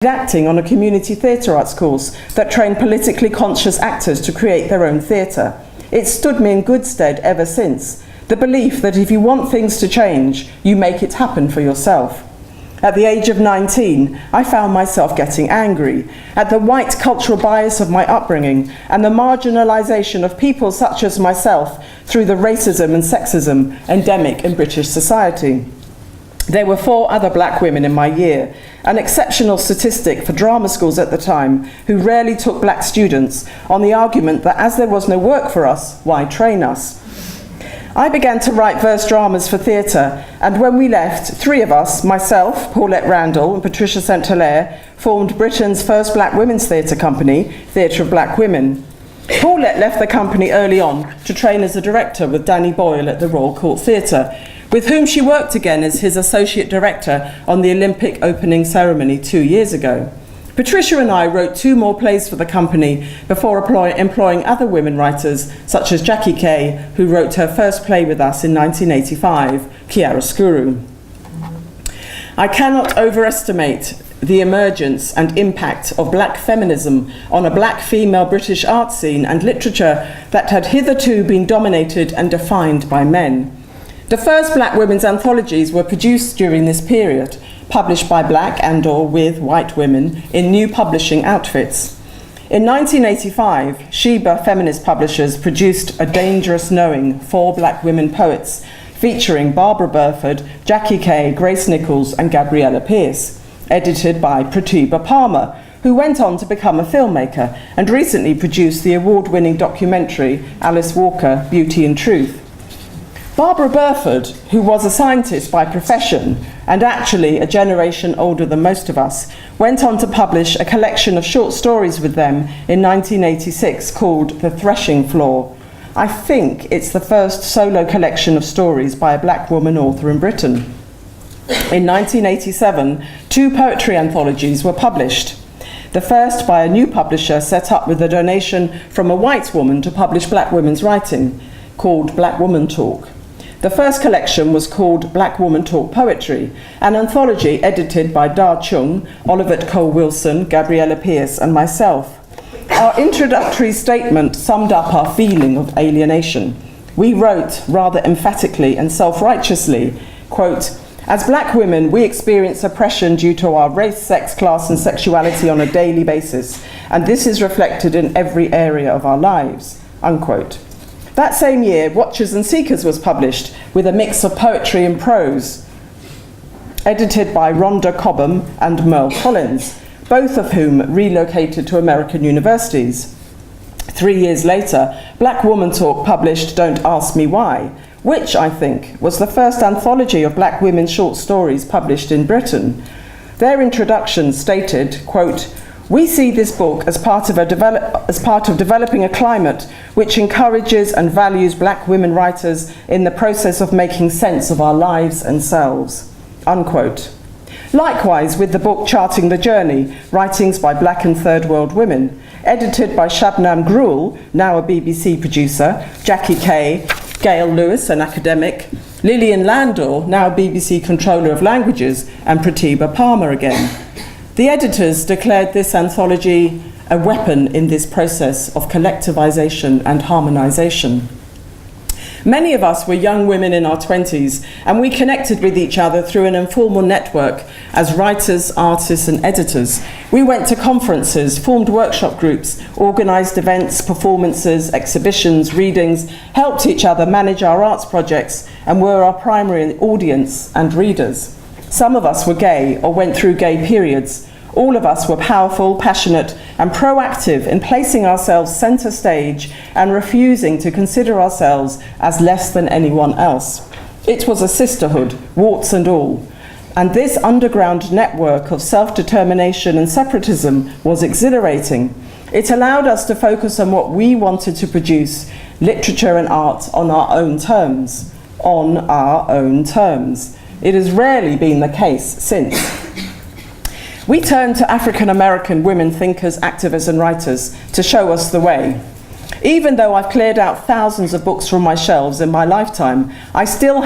acting on a community theatre arts course that trained politically conscious actors to create their own theatre. It's stood me in good stead ever since. The belief that if you want things to change, you make it happen for yourself. At the age of 19, I found myself getting angry at the white cultural bias of my upbringing and the marginalisation of people such as myself through the racism and sexism endemic in British society. There were 4 other black women in my year, an exceptional statistic for drama schools at the time, who rarely took black students on the argument that as there was no work for us, why train us? I began to write verse dramas for theatre, and when we left, 3 of us, myself, Paulette Randall and Patricia St. Hilaire, formed Britain's first black women's theatre company, Theatre of Black Women. Paulette left the company early on to train as a director with Danny Boyle at the Royal Court Theatre, with whom she worked again as his associate director on the Olympic opening ceremony 2 years ago. Patricia and I wrote 2 more plays for the company before employing other women writers, such as Jackie Kay, who wrote her first play with us in 1985, Chiaroscuro. I cannot overestimate the emergence and impact of black feminism on a black female British art scene and literature that had hitherto been dominated and defined by men. The first black women's anthologies were produced during this period, published by black and/or with white women in new publishing outfits. In 1985, Sheba Feminist Publishers produced A Dangerous Knowing, 4 black women poets, featuring Barbara Burford, Jackie Kay, Grace Nichols and Gabriella Pierce, edited by Pratibha Palmer, who went on to become a filmmaker and recently produced the award-winning documentary Alice Walker, Beauty and Truth. Barbara Burford, who was a scientist by profession and actually a generation older than most of us, went on to publish a collection of short stories with them in 1986 called The Threshing Floor. I think it's the first solo collection of stories by a black woman author in Britain. In 1987, 2 poetry anthologies were published. The first by a new publisher set up with a donation from a white woman to publish black women's writing, called Black Woman Talk. The first collection was called Black Woman Talk Poetry, an anthology edited by Da Chung, Olivette Cole-Wilson, Gabriella Pierce and myself. Our introductory statement summed up our feeling of alienation. We wrote, rather emphatically and self-righteously, quote, "As black women, we experience oppression due to our race, sex, class and sexuality on a daily basis, and this is reflected in every area of our lives," unquote. That same year, Watchers and Seekers was published with a mix of poetry and prose, edited by Rhonda Cobham and Merle Collins, both of whom relocated to American universities. 3 years later, Black Woman Talk published Don't Ask Me Why, which I think was the first anthology of black women's short stories published in Britain. Their introduction stated, quote, "We see this book as part of developing a climate which encourages and values black women writers in the process of making sense of our lives and selves," unquote. Likewise with the book Charting the Journey, Writings by Black and Third World Women, edited by Shabnam Grewal, now a BBC producer, Jackie Kay, Gail Lewis, an academic, Lillian Landor, now a BBC Controller of Languages, and Pratibha Palmer again. The editors declared this anthology a weapon in this process of collectivization and harmonization. Many of us were young women in our 20s, and we connected with each other through an informal network as writers, artists and editors. We went to conferences, formed workshop groups, organized events, performances, exhibitions, readings, helped each other manage our arts projects, and were our primary audience and readers. Some of us were gay or went through gay periods. All of us were powerful, passionate, and proactive in placing ourselves center stage and refusing to consider ourselves as less than anyone else. It was a sisterhood, warts and all. And this underground network of self-determination and separatism was exhilarating. It allowed us to focus on what we wanted to produce, literature and art, on our own terms. On our own terms. It has rarely been the case since. We turned to African American women thinkers, activists and writers to show us the way. Even though I've cleared out thousands of books from my shelves in my lifetime, I still